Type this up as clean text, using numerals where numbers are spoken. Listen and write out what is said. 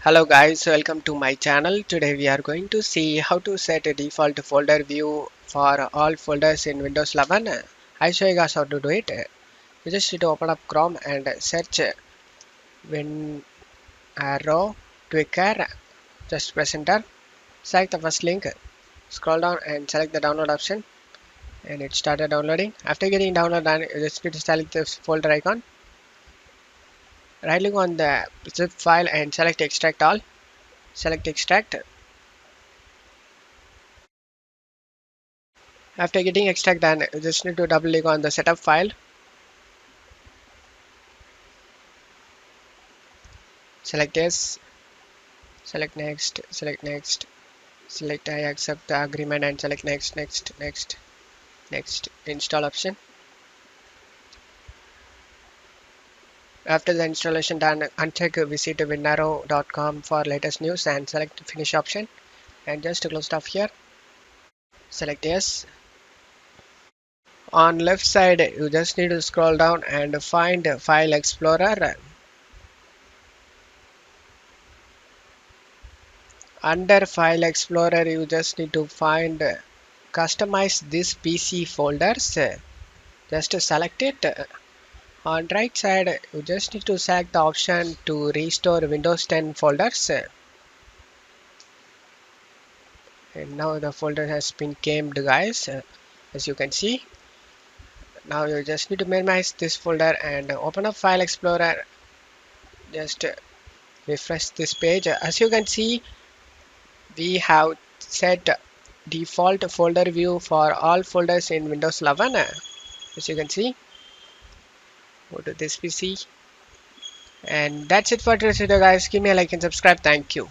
Hello guys, welcome to my channel. Today we are going to see how to set a default folder view for all folders in Windows 11. I show you guys how to do it. You just need to open up Chrome and search Win Arrow Tweaker. Just press enter. Select the first link. Scroll down and select the download option. And it started downloading. After getting download done, you just need to select this folder icon. Right click on the zip file and select extract all. Select extract. After getting extract done, you just need to double click on the setup file. Select yes, select next, select next, select I accept the agreement and select next, next, install option. After the installation done, uncheck visit winarrow.com for latest news and select finish option and just close it off here. Select yes. On left side, you just need to scroll down and find File Explorer. Under File Explorer, you just need to find customize this PC folders. Just select it. On right side, you just need to select the option to restore Windows 10 folders. And now the folder has been named, guys, as you can see. Now you just need to minimize this folder and open up File Explorer. Just refresh this page. As you can see, we have set default folder view for all folders in Windows 11. As you can see, go to this PC. And that's it for today's video, guys. Give me a like and subscribe. Thank you.